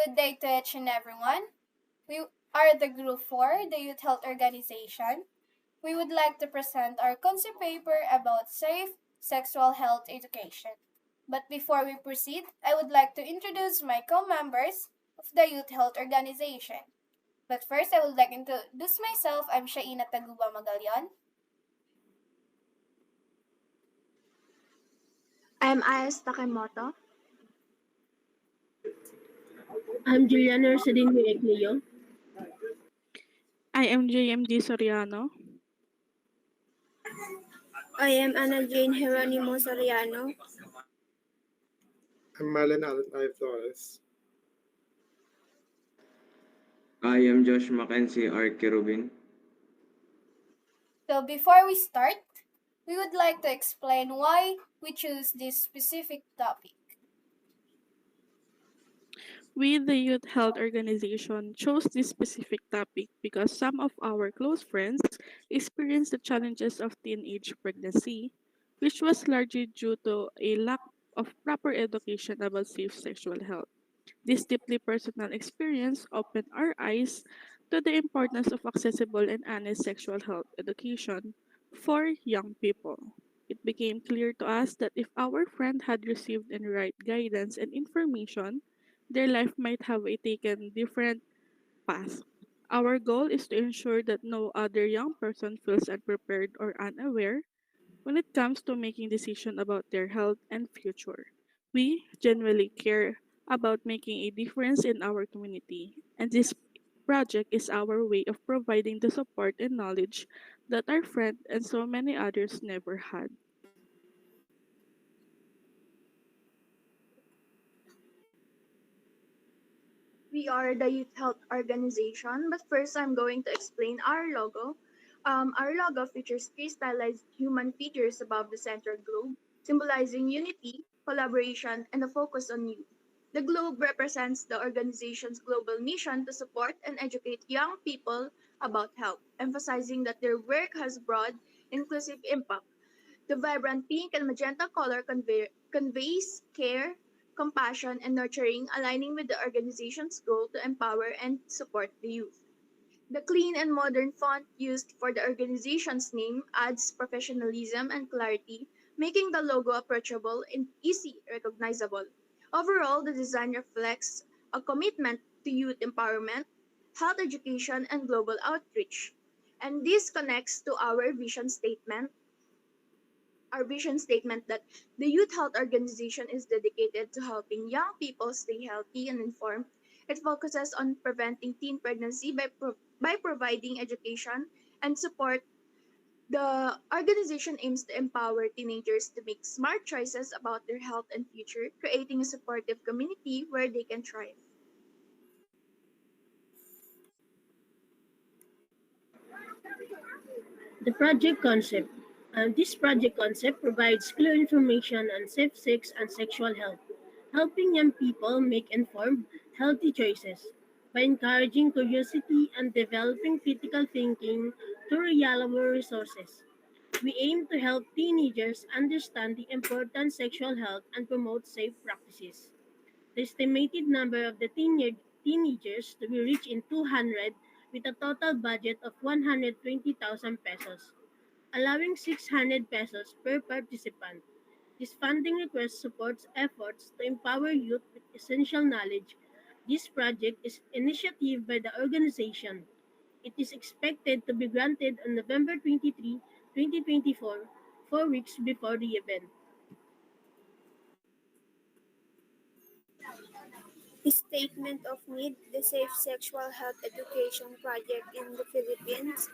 Good day to each and everyone. We are the Group 4, the Youth Health Organization. We would like to present our concept paper about safe sexual health education. But before we proceed, I would like to introduce my co-members of the Youth Health Organization. But first, I would like to introduce myself. I'm Shaina Taguba Magalion. I'm Ayas Takemoto. I'm Juliana Rosalyn Eglio. I am JMD Soriano. I am Ana Jane Geronimo Soriano. I'm Marlon Allen Flores. I am Josh Mackenzie R. Kerubin. So before we start, we would like to explain why we choose this specific topic. We, the Youth Health Organization, chose this specific topic because some of our close friends experienced the challenges of teenage pregnancy, which was largely due to a lack of proper education about safe sexual health. This deeply personal experience opened our eyes to the importance of accessible and honest sexual health education for young people. It became clear to us that if our friend had received the right guidance and information, their life might have taken different path. Our goal is to ensure that no other young person feels unprepared or unaware when it comes to making decisions about their health and future. We genuinely care about making a difference in our community, and this project is our way of providing the support and knowledge that our friend and so many others never had. We are the Youth Health Organization, but first I'm going to explain our logo. Our logo features three stylized human figures above the central globe, symbolizing unity, collaboration, and a focus on youth. The globe represents the organization's global mission to support and educate young people about health, emphasizing that their work has broad, inclusive impact. The vibrant pink and magenta color conveys care, compassion, and nurturing, aligning with the organization's goal to empower and support the youth. The clean and modern font used for the organization's name adds professionalism and clarity, making the logo approachable and easy recognizable. Overall, the design reflects a commitment to youth empowerment, health education, and global outreach. And this connects to our vision statement that the Youth Health Organization is dedicated to helping young people stay healthy and informed. It focuses on preventing teen pregnancy by providing education and support. The organization aims to empower teenagers to make smart choices about their health and future, creating a supportive community where they can thrive. The project concept. This project concept provides clear information on safe sex and sexual health, helping young people make informed, healthy choices. By encouraging curiosity and developing critical thinking through reliable resources, we aim to help teenagers understand the important sexual health and promote safe practices. The estimated number of the teenagers to be reached in 200 with a total budget of 120,000 pesos, allowing 600 pesos per participant. This funding request supports efforts to empower youth with essential knowledge. This project is initiative by the organization. It is expected to be granted on November 23, 2024, 4 weeks before the event. Statement of Need, the Safe Sexual Health Education Project in the Philippines,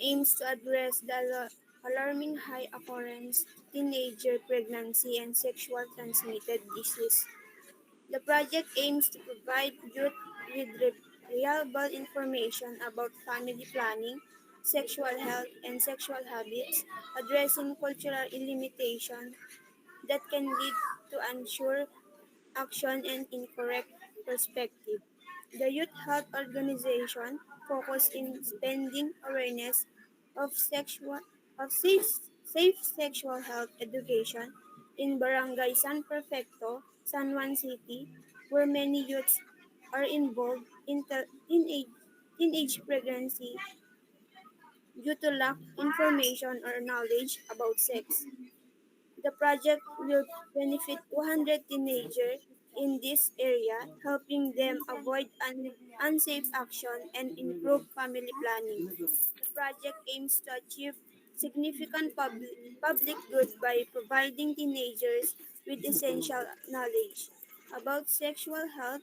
aims to address the alarming high occurrence of teenager pregnancy and sexual transmitted disease. The project aims to provide youth with reliable information about family planning, sexual health, and sexual habits, addressing cultural limitations that can lead to unsure action and incorrect perspective. The Youth Health Organization focus in spending awareness of safe sexual health education in Barangay San Perfecto, San Juan City, where many youths are involved in teenage pregnancy due to lack information or knowledge about sex. The project will benefit 200 teenagers in this area, helping them avoid unsafe action and improve family planning. The project aims to achieve significant public good by providing teenagers with essential knowledge about sexual health,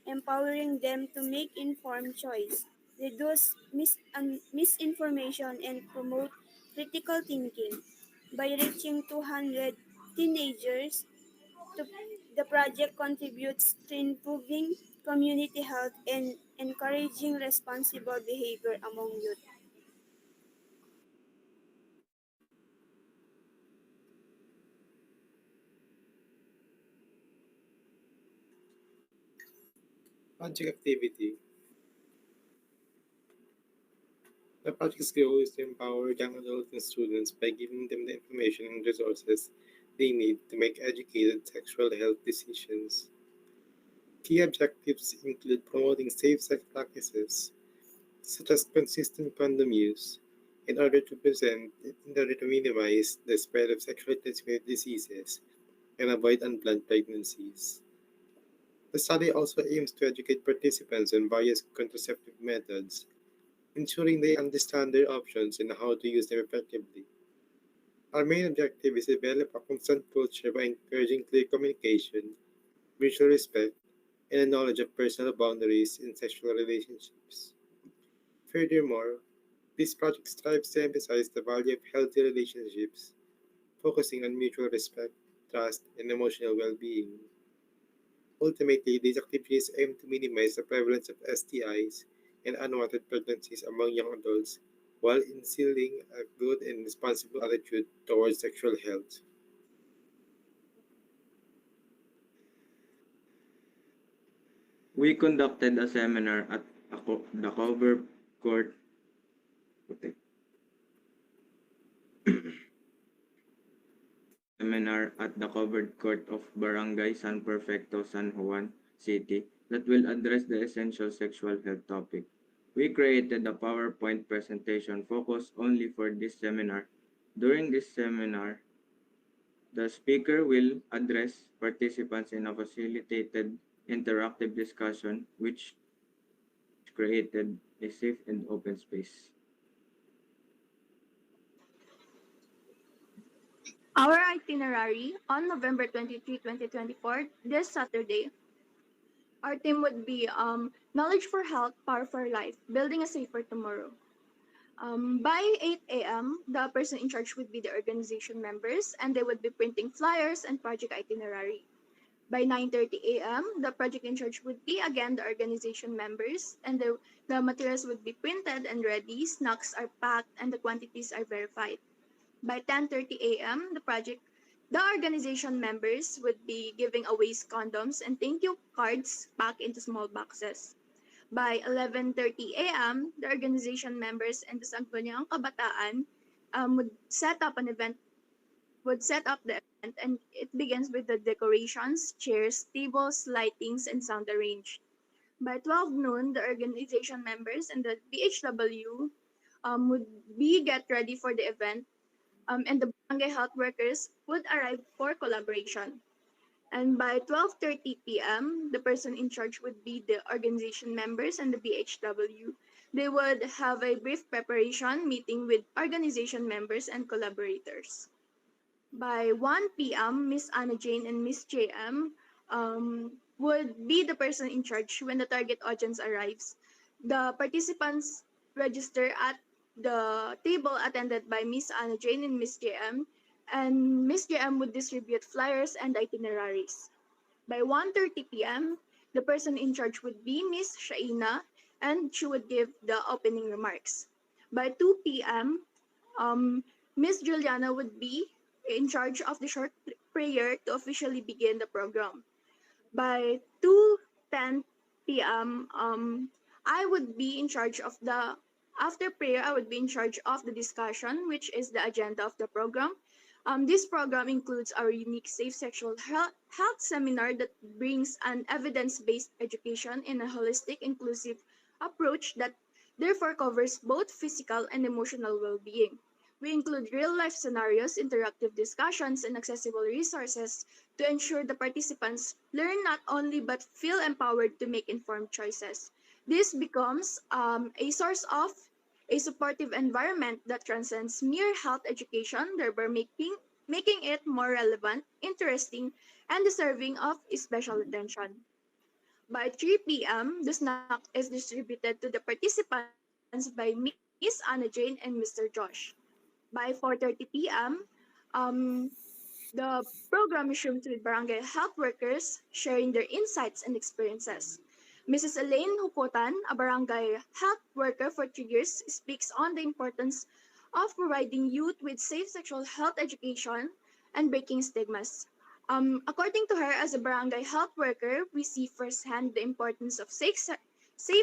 empowering them to make informed choice, reduce misinformation, and promote critical thinking. By reaching 200 teenagers, to, the project contributes to improving community health and encouraging responsible behavior among youth. Project activity. The project's goal is to empower young adults and students by giving them the information and resources they need to make educated sexual health decisions. Key objectives include promoting safe sex practices, such as consistent condom use, in order to minimize the spread of sexually transmitted diseases and avoid unplanned pregnancies. The study also aims to educate participants on various contraceptive methods, ensuring they understand their options and how to use them effectively. Our main objective is to develop a consent culture by encouraging clear communication, mutual respect, and a knowledge of personal boundaries in sexual relationships. Furthermore, this project strives to emphasize the value of healthy relationships, focusing on mutual respect, trust, and emotional well being. Ultimately, these activities aim to minimize the prevalence of STIs and unwanted pregnancies among young adults while instilling a good and responsible attitude towards sexual health. We conducted a seminar at the cover court seminar at the covered court of Barangay San Perfecto, San Juan City that will address the essential sexual health topic. We created a PowerPoint presentation focused only for this seminar. During this seminar, the speaker will address participants in a facilitated interactive discussion which created a safe and open space. Our itinerary on November 23, 2024, this Saturday, our theme would be Knowledge for Health, Power for Life, Building a Safer Tomorrow. By 8 a.m., the person in charge would be the organization members, and they would be printing flyers and project itinerary. By 9:30 a.m., the project in charge would be again the organization members, and the materials would be printed and ready, snacks are packed, and the quantities are verified. By 10:30 a.m., the organization members would be giving away condoms and thank you cards packed into small boxes. By 11:30 a.m., the organization members and the Sangguniang Kabataan would set up the event, and it begins with the decorations, chairs, tables, lightings, and sound arranged. By 12 noon, the organization members and the BHW would be get ready for the event, and the barangay health workers would arrive for collaboration. And by 12:30 p.m., the person in charge would be the organization members and the BHW. They would have a brief preparation meeting with organization members and collaborators. By 1 p.m., Miss Anna Jane and Miss JM would be the person in charge when the target audience arrives. The participants register at the table attended by Miss Anna Jane and Miss JM, and Miss JM would distribute flyers and itineraries. By 1:30 p.m., the person in charge would be Miss Shaina, and she would give the opening remarks. By 2 p.m., Miss Juliana would be in charge of the short prayer to officially begin the program. By 2:10 p.m., I would be in charge of the after prayer. I would be in charge of the discussion, which is the agenda of the program. This program includes our unique Safe Sexual Health seminar that brings an evidence-based education in a holistic, inclusive approach that therefore covers both physical and emotional well-being. We include real-life scenarios, interactive discussions, and accessible resources to ensure the participants learn not only but feel empowered to make informed choices. This becomes a source of a supportive environment that transcends mere health education, thereby making it more relevant, interesting, and deserving of special attention. By 3 p.m., the snack is distributed to the participants by Miss Anna Jane and Mr. Josh. By 4:30 p.m., um, the program resumes with barangay health workers sharing their insights and experiences. Mrs. Elaine Hukotan, a barangay health worker for 3 years, speaks on the importance of providing youth with safe sexual health education and breaking stigmas. According to her, as a barangay health worker, we see firsthand the importance of safe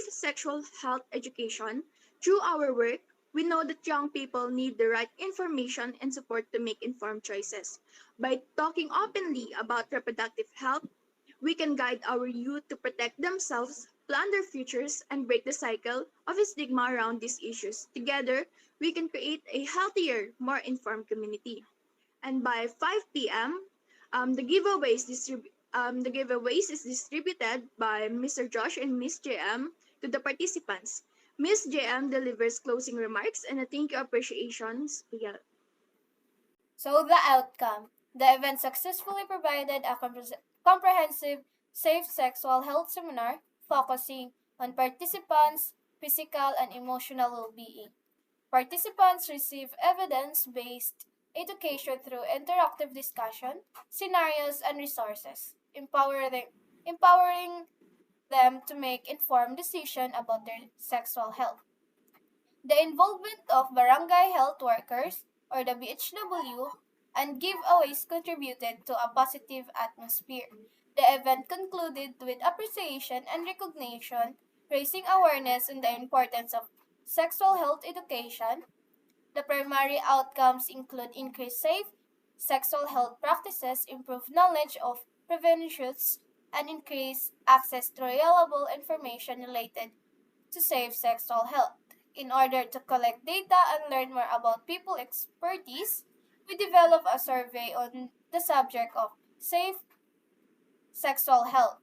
sexual health education. Through our work, we know that young people need the right information and support to make informed choices. By talking openly about reproductive health, we can guide our youth to protect themselves, plan their futures, and break the cycle of stigma around these issues. Together, we can create a healthier, more informed community. And by 5 p.m., the giveaways is distributed by Mr. Josh and Miss JM to the participants. Miss JM delivers closing remarks and a thank you appreciation spiel. So the outcome. The event successfully provided a comprehensive safe sexual health seminar focusing on participants' physical and emotional well-being. Participants receive evidence-based education through interactive discussion, scenarios, and resources, empowering them to make informed decisions about their sexual health. The involvement of barangay health workers, or the BHW, and giveaways contributed to a positive atmosphere. The event concluded with appreciation and recognition, raising awareness on the importance of sexual health education. The primary outcomes include increased safe sexual health practices, improved knowledge of preventions, and increased access to reliable information related to safe sexual health. In order to collect data and learn more about people expertise, we developed a survey on the subject of safe sexual health.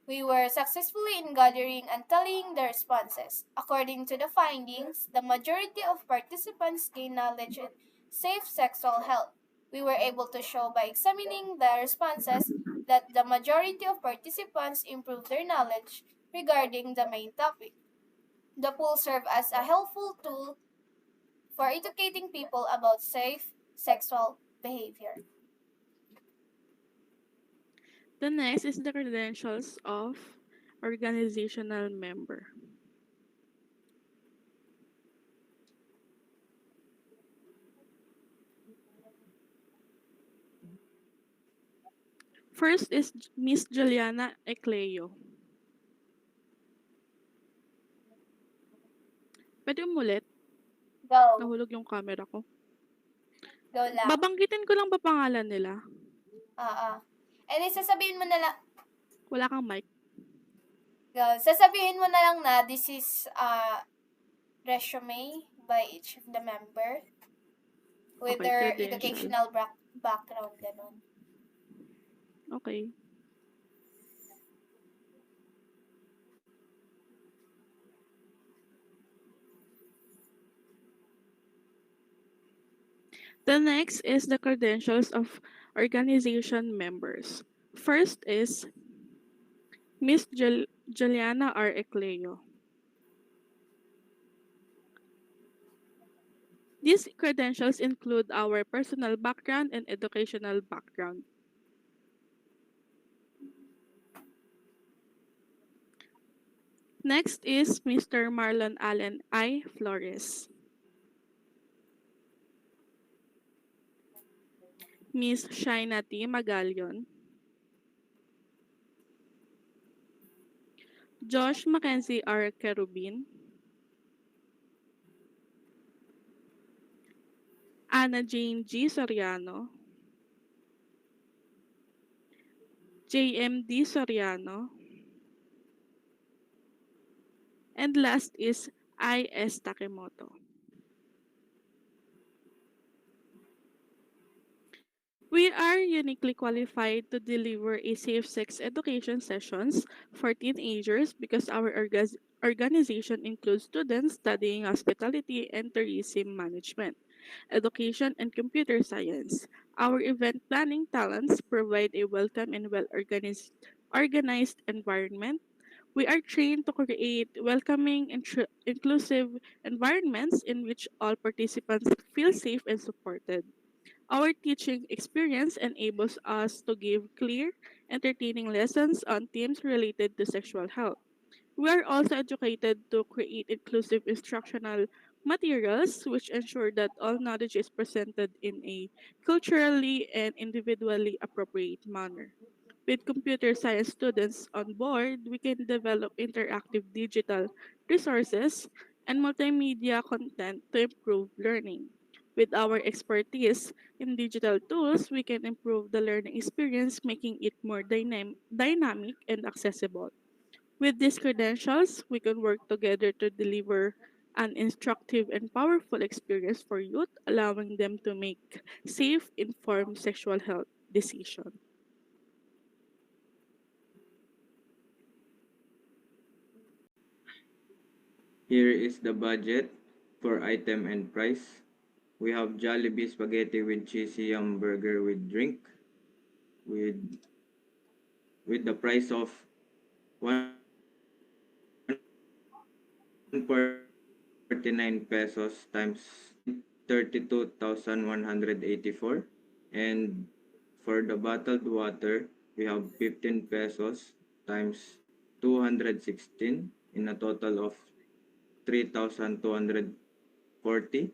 We were successfully in gathering and tallying the responses. According to the findings, the majority of participants gained knowledge in safe sexual health. We were able to show by examining the responses that the majority of participants improved their knowledge regarding the main topic. The pool served as a helpful tool for educating people about safe sexual behavior. The next is the credentials of organizational member. First is Miss Juliana Ecleo. Pwede umulit? Go. Nahulog yung camera ko. Go lang. Babanggitin ko lang ba pangalan nila? Eh, di sasabihin mo na lang, Wala kang mic. go. Sasabihin mo na lang na this is resume by each of the member with Okay, their credentials. educational background, ganun. Okay. The next is the credentials of organization members. First is Miss Juliana R. Ecleo. These credentials include our personal background and educational background. Next is Mr. Marlon Allen I. Flores. Miss Shaina T. Magalion. Josh Mackenzie R. Kerubin. Anna Jane G. Soriano. JMD Soriano. And last is I.S. Takemoto. We are uniquely qualified to deliver a safe sex education sessions for teenagers because our organization includes students studying hospitality and tourism management, education, and computer science. Our event planning talents provide a welcome and organized environment. We are trained to create welcoming and inclusive environments in which all participants feel safe and supported. Our teaching experience enables us to give clear, entertaining lessons on themes related to sexual health. We are also educated to create inclusive instructional materials which ensure that all knowledge is presented in a culturally and individually appropriate manner. With computer science students on board, we can develop interactive digital resources and multimedia content to improve learning. With our expertise in digital tools, we can improve the learning experience, making it more dynamic and accessible. With these credentials, we can work together to deliver an instructive and powerful experience for youth, allowing them to make safe, informed sexual health decisions. Here is the budget for item and price. We have Jollibee spaghetti with cheesy yum burger with drink with the price of 149 pesos times 32,184. And for the bottled water, we have 15 pesos times 216 in a total of 3,240.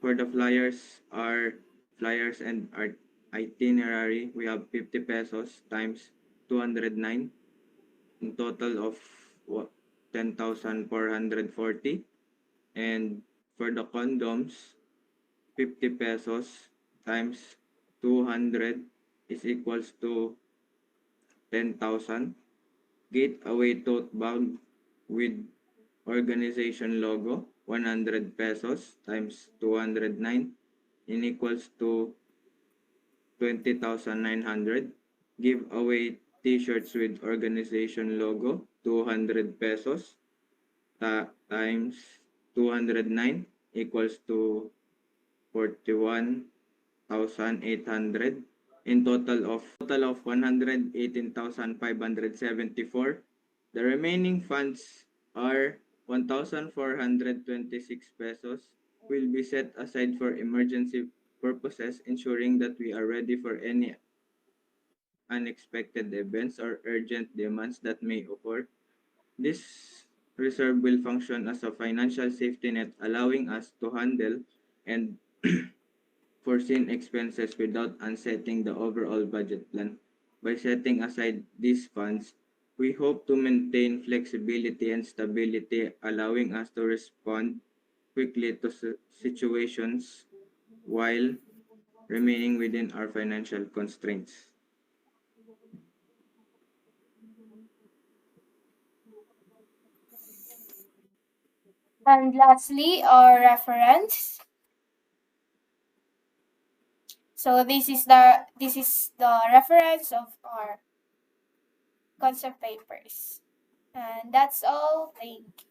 For the flyers and art itinerary, we have 50 pesos times 209 in total of 10,440. And for the condoms, 50 pesos times 200 is equals to 10,000. Gateway tote bag with organization logo, 100 pesos times 209 in equals to 20,900. Giveaway t-shirts with organization logo, 200 pesos times 209 equals to 41,800 in total of 118,574. The remaining funds are 1,426 pesos will be set aside for emergency purposes, ensuring that we are ready for any unexpected events or urgent demands that may occur. This reserve will function as a financial safety net, allowing us to handle and foreseen expenses without unsetting the overall budget plan. By setting aside these funds, we hope to maintain flexibility and stability, allowing us to respond quickly to situations while remaining within our financial constraints. And lastly, our reference. So this is the reference of our concept papers. And that's all. Thank you.